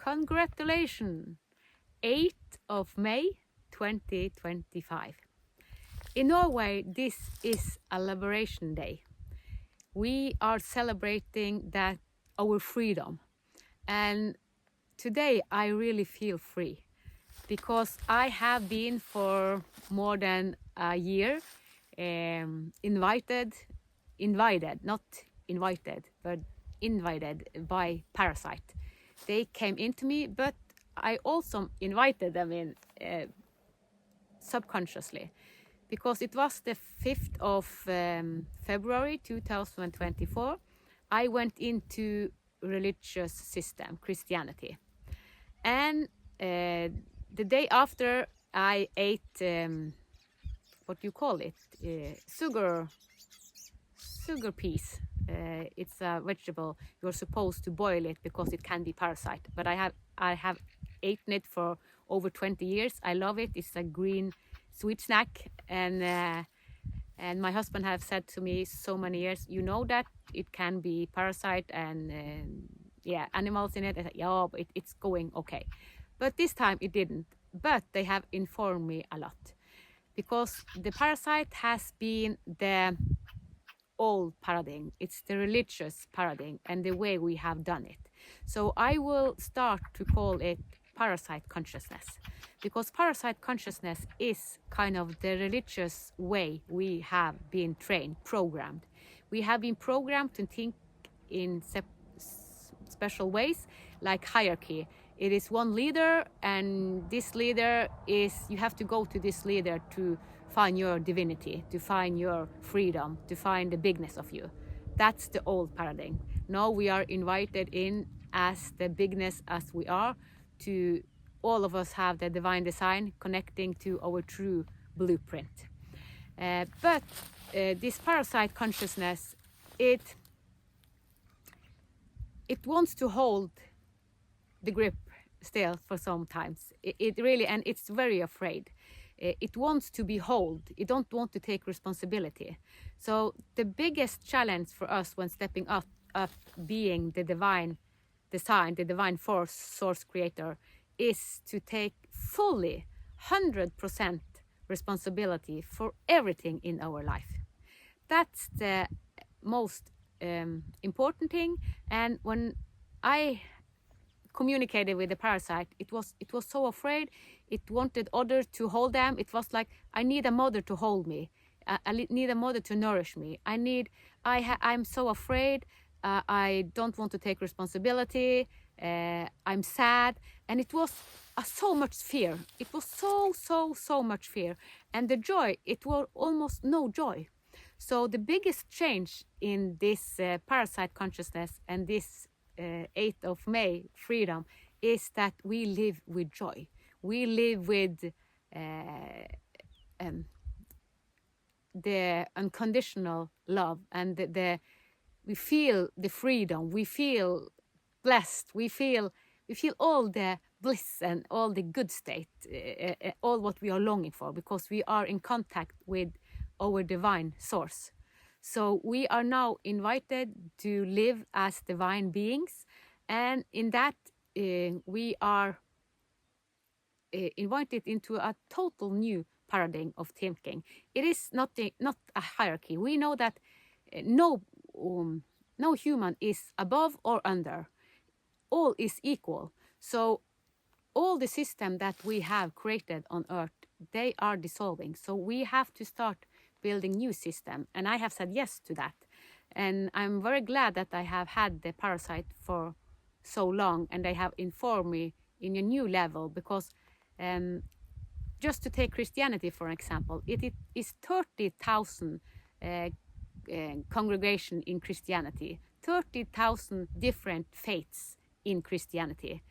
congratulations, 8th of May 2025. In Norway, this is a Liberation Day. We are celebrating that our freedom. And today I really feel free because I have been for more than a year invited, not invited, but invited by Parasite. They came into me, but I also invited them in subconsciously, because it was the 5th of February 2024. I went into religious system, Christianity. And the day after, I ate, what do you call it? Sugar peas. It's a vegetable. You're supposed to boil it because it can be parasite. But I have eaten it for over 20 years. I love it. It's a green sweet snack. And my husband have said to me so many years, you know that it can be parasite and animals in it. I said, yeah, but it's going okay. But this time it didn't. But they have informed me a lot, because the parasite has been the old paradigm. It's the religious paradigm and the way we have done it. So I will start to call it Parasite-consciousness, because Parasite-consciousness is kind of the religious way we have been trained, programmed. We have been programmed to think in special ways, like hierarchy. It is one leader, and this leader is, you have to go to this leader to find your divinity, to find your freedom, to find the bigness of you. That's the old paradigm. Now we are invited in as the bigness as we are, to all of us have the divine design connecting to our true blueprint. But this parasite consciousness, it wants to hold the grip still for some times. It really, and it's very afraid. It wants to be held. It don't want to take responsibility. So the biggest challenge for us when stepping up being the divine design, the divine force, source creator, is to take fully 100% responsibility for everything in our life. That's the most important thing. And when I communicated with the parasite, it was so afraid. It wanted others to hold them. It was like, I need a mother to hold me. I need a mother to nourish me. I'm so afraid. I don't want to take responsibility. I'm sad. And it was so much fear. It was so much fear. And the joy, it was almost no joy. So the biggest change in this parasite consciousness and this 8th of May freedom is that we live with joy. We live with the unconditional love, and we feel the freedom. We feel blessed. We feel all the bliss and all the good state, all what we are longing for, because we are in contact with our divine source. So we are now invited to live as divine beings, and in that we are invited into a total new paradigm of thinking. It is not a hierarchy. We know that no human is above or under. All is equal. So all the system that we have created on Earth, they are dissolving. So we have to start building new system, and I have said yes to that. And I'm very glad that I have had the parasite for so long, and they have informed me in a new level, because just to take Christianity for example, it is 30,000 congregation in Christianity, 30,000 different faiths in Christianity,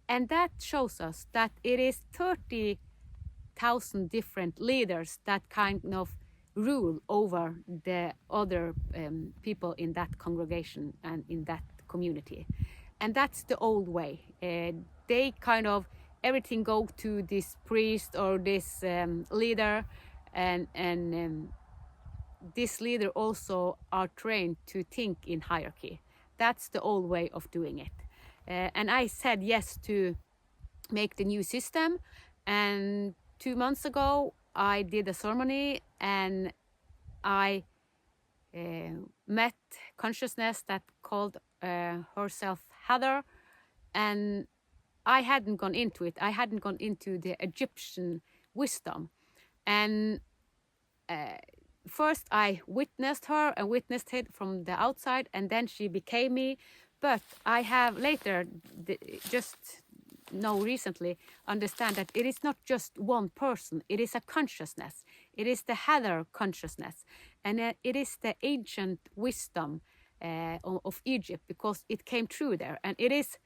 and that shows us that it is 30,000 different leaders that kind of rule over the other people in that congregation and in that community. And that's the old way. They kind of, everything go to this priest or this leader, and this leader also are trained to think in hierarchy. That's the old way of doing it. And I said yes to make the new system. And 2 months ago, I did a ceremony, and I met consciousness that called herself Heather. And I hadn't gone into it. I hadn't gone into the Egyptian wisdom. And first I witnessed her and witnessed it from the outside, and then she became me. But I have later, just recently, understand that it is not just one person. It is a consciousness. It is the Heather consciousness. And it is the ancient wisdom of Egypt, because it came through there. And it is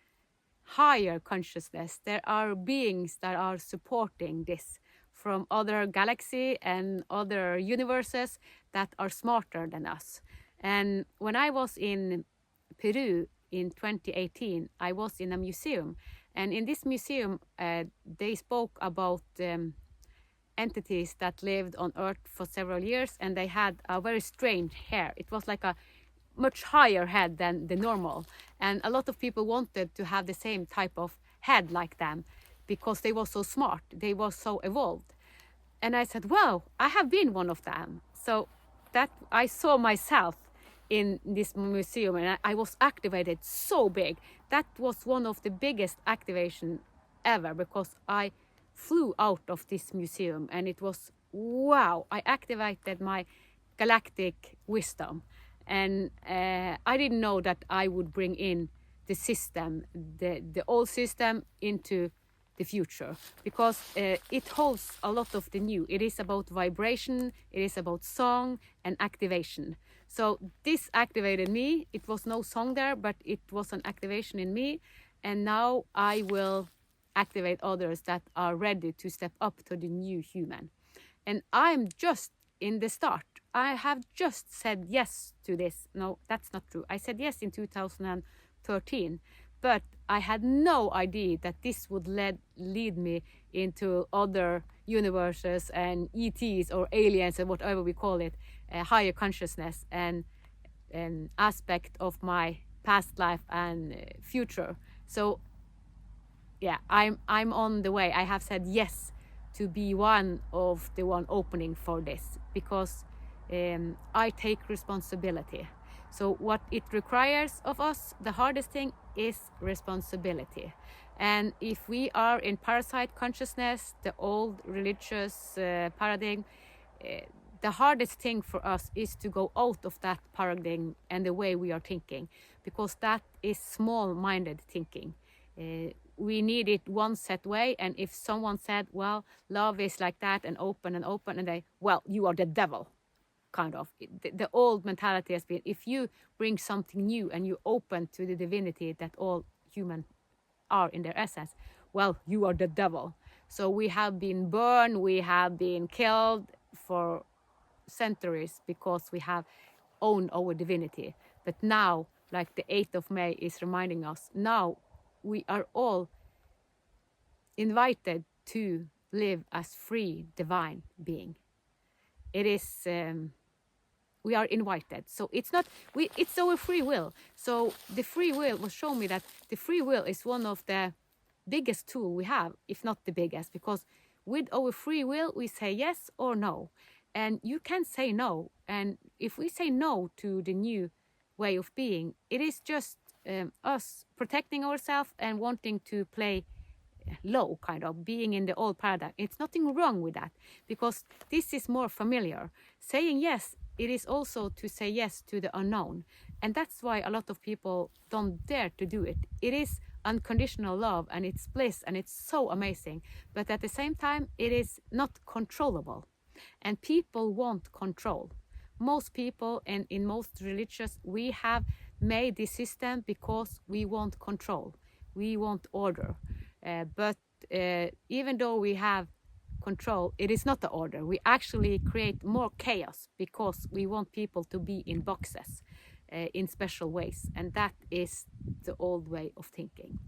higher consciousness. There are beings that are supporting this from other galaxies and other universes that are smarter than us. And when I was in Peru in 2018, I was in a museum. And in this museum, they spoke about entities that lived on Earth for several years, and they had a very strange hair. It was like a much higher head than the normal. And a lot of people wanted to have the same type of head like them, because they were so smart, they were so evolved. And I said, well, I have been one of them. So that I saw myself in this museum, and I was activated so big. That was one of the biggest activation ever, because I flew out of this museum, and it was, wow, I activated my galactic wisdom. And I didn't know that I would bring in the system, the old system, into the future, because it holds a lot of the new. It is about vibration, it is about song and activation. So this activated me. It was no song there, but it was an activation in me. And now I will activate others that are ready to step up to the new human. And I'm just in the start. I have just said yes to this. No, that's not true. I said yes in 2013, but I had no idea that this would lead me into other universes and ETs or aliens or whatever we call it, higher consciousness and an aspect of my past life and future. So yeah, I'm on the way. I have said yes to be one of the one opening for this, because I take responsibility. So what it requires of us, the hardest thing is responsibility. And if we are in parasite consciousness, the old religious paradigm, the hardest thing for us is to go out of that paradigm and the way we are thinking, because that is small-minded thinking. We need it one set way, and if someone said, well, love is like that and open, and they, well, you are the devil, kind of. The old mentality has been, if you bring something new and you open to the divinity that all humans are in their essence, well, you are the devil. So we have been burned, we have been killed for centuries because we have owned our divinity. But now, like the 8th of May is reminding us, now we are all invited to live as free divine being. It is we are invited. So it's not it's our free will. So the free will will show me that the free will is one of the biggest tool we have, if not the biggest, because with our free will we say yes or no. And you can say no. And if we say no to the new way of being, it is just us protecting ourselves and wanting to play low, kind of being in the old paradigm. It's nothing wrong with that, because this is more familiar. Saying yes, it is also to say yes to the unknown. And that's why a lot of people don't dare to do it. It is unconditional love, and it's bliss, and it's so amazing. But at the same time, it is not controllable. And people want control. Most people, and in most religions, we have made this system because we want control. We want order. But even though we have control, it is not the order. We actually create more chaos because we want people to be in boxes in special ways. And that is the old way of thinking.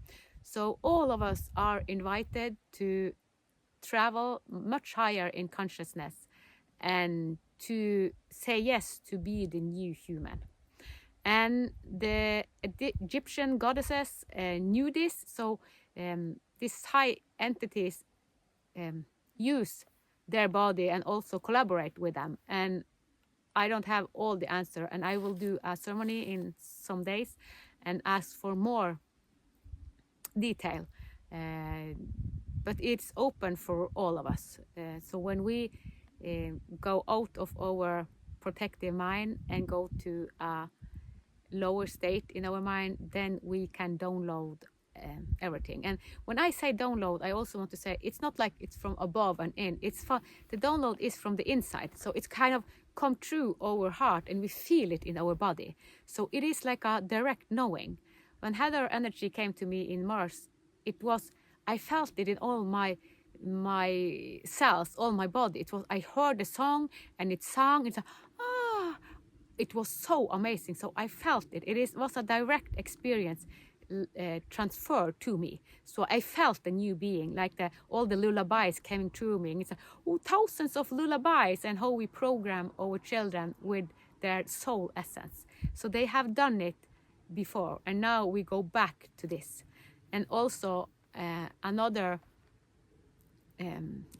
So all of us are invited to travel much higher in consciousness and to say yes to be the new human. And the Egyptian goddesses knew this, so these high entities use their body and also collaborate with them. And I don't have all the answer, and I will do a ceremony in some days and ask for more detail. But it's open for all of us. So when we go out of our protective mind and go to a lower state in our mind, then we can download everything. And when I say download, I also want to say it's not like it's from above and in. The download is from the inside, so it's kind of come through our heart and we feel it in our body. So it is like a direct knowing. When Heather energy came to me in Mars, I felt it in all my cells, all my body. I heard the song and it sang. It was so amazing. So I felt it. Was a direct experience transferred to me. So I felt the new being, like all the lullabies coming through me. And it's thousands of lullabies, and how we program our children with their soul essence. So they have done it before, and now we go back to this. And also another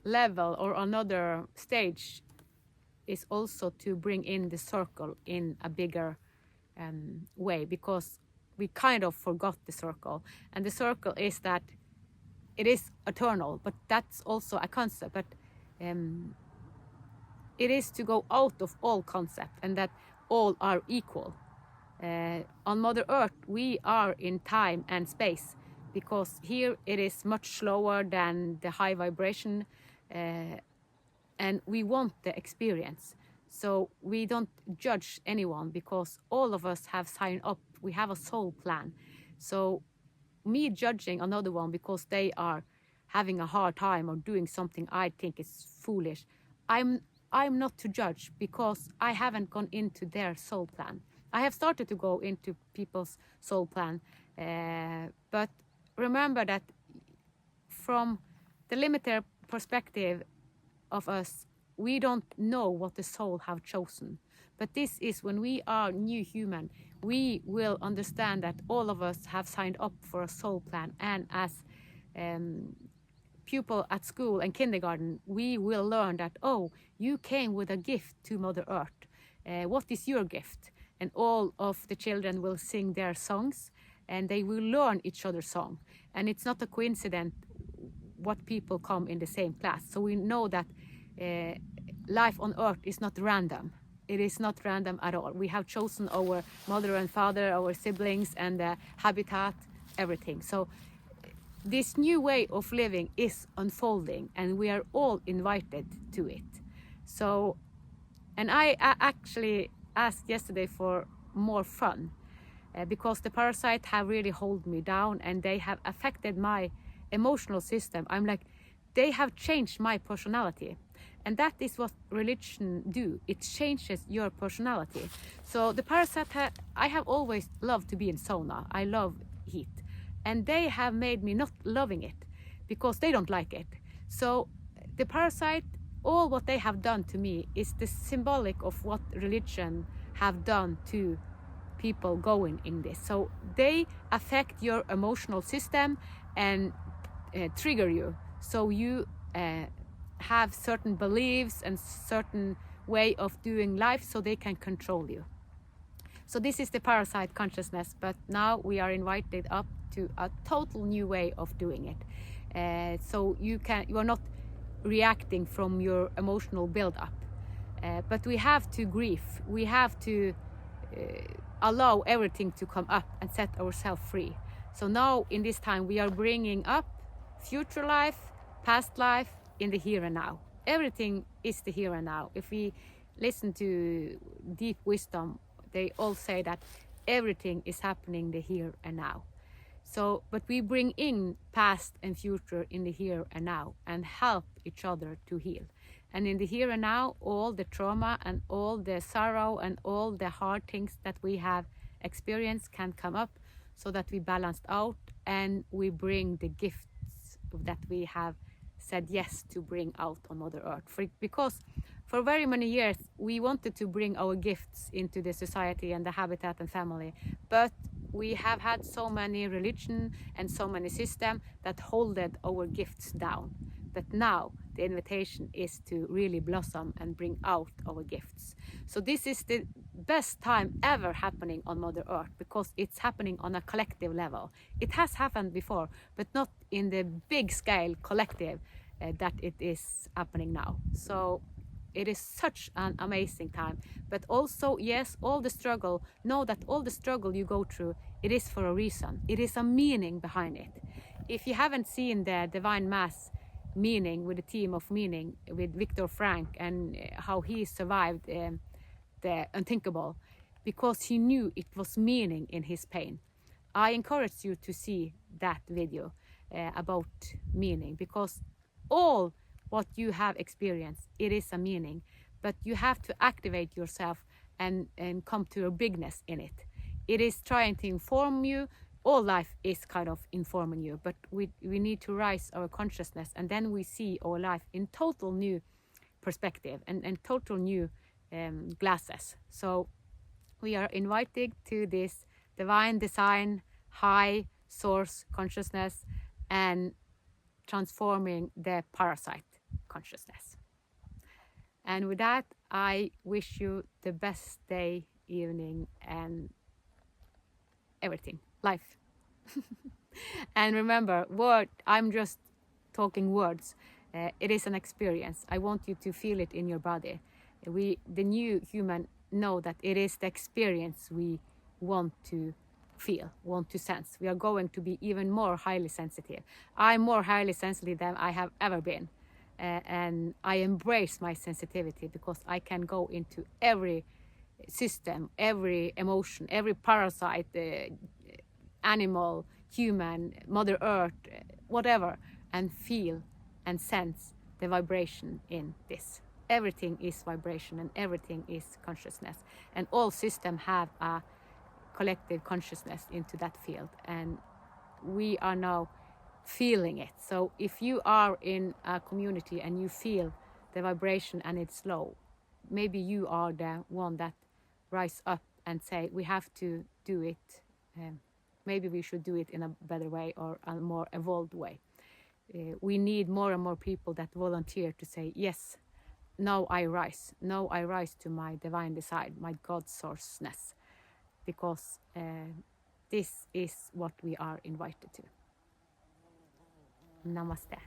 level or another stage is also to bring in the circle in a bigger way, because we kind of forgot the circle. And the circle is that it is eternal, but that's also a concept. But it is to go out of all concept and that all are equal. On Mother Earth, we are in time and space, because here it is much slower than the high vibration, and we want the experience. So we don't judge anyone, because all of us have signed up. We have a soul plan. So me judging another one because they are having a hard time or doing something I think is foolish, I'm not to judge, because I haven't gone into their soul plan. I have started to go into people's soul plan, but remember that from the limited perspective of us, we don't know what the soul have chosen. But this is when we are new human, we will understand that all of us have signed up for a soul plan. And as pupil at school and kindergarten, we will learn that, oh, you came with a gift to Mother Earth. What is your gift? And all of the children will sing their songs, and they will learn each other's song. And it's not a coincidence what people come in the same class. So we know that life on Earth is not random. It is not random at all. We have chosen our mother and father, our siblings, and the habitat, everything. So this new way of living is unfolding, and we are all invited to it. So, and I actually asked yesterday for more fun, because the parasites have really held me down, and they have affected my emotional system. I'm like, they have changed my personality. And that is what religion do. It changes your personality. So the parasite, I have always loved to be in sauna. I love heat. And they have made me not loving it, because they don't like it. So the parasite, all what they have done to me is the symbolic of what religion have done to people going in this. So they affect your emotional system and trigger you. So you have certain beliefs and certain way of doing life, so they can control you. So this is the parasite consciousness, but now we are invited up to a total new way of doing it. So you are not reacting from your emotional build-up, but we have to grieve. We have to allow everything to come up and set ourselves free. So now in this time we are bringing up future life, past life, in the here and now. Everything is the here and now. If we listen to deep wisdom, they all say that everything is happening the here and now. So, but we bring in past and future in the here and now and help each other to heal. And in the here and now, all the trauma and all the sorrow and all the hard things that we have experienced can come up, so that we balanced out and we bring the gifts that we have said yes to bring out on Mother Earth. Because For very many years, we wanted to bring our gifts into the society and the habitat and family, but we have had so many religion and so many systems that holded our gifts down. But now the invitation is to really blossom and bring out our gifts. So this is the best time ever happening on Mother Earth, because it's happening on a collective level. It has happened before, but not in the big scale collective that it is happening now. So it is such an amazing time. But also, yes, all the struggle, know that all the struggle you go through, it is for a reason. It is a meaning behind it. If you haven't seen the Divine Mass meaning, with the theme of meaning with Viktor Frank, and how he survived the unthinkable, because he knew it was meaning in his pain. I encourage you to see that video about meaning, because all what you have experienced, it is a meaning, but you have to activate yourself and come to a bigness in it. It is trying to inform you. All life is kind of informing you, but we need to rise our consciousness, and then we see our life in total new perspective and total new glasses. So we are invited to this divine design, high source consciousness, and transforming the parasite consciousness. And with that, I wish you the best day, evening, and everything, life. And remember, I'm just talking words. It is an experience. I want you to feel it in your body. The new human, know that it is the experience we want to feel, want to sense. We are going to be even more highly sensitive. I'm more highly sensitive than I have ever been. And I embrace my sensitivity, because I can go into every system, every emotion, every parasite, animal, human, Mother Earth, whatever, and feel and sense the vibration in this. Everything is vibration and everything is consciousness. And all systems have a collective consciousness into that field. And we are now feeling it. So if you are in a community and you feel the vibration and it's low, maybe you are the one that rise up and say, we have to do it. Maybe we should do it in a better way or a more evolved way. We need more and more people that volunteer to say, yes, now I rise. Now I rise to my divine design, my God sourceness. Because this is what we are invited to. Namaste.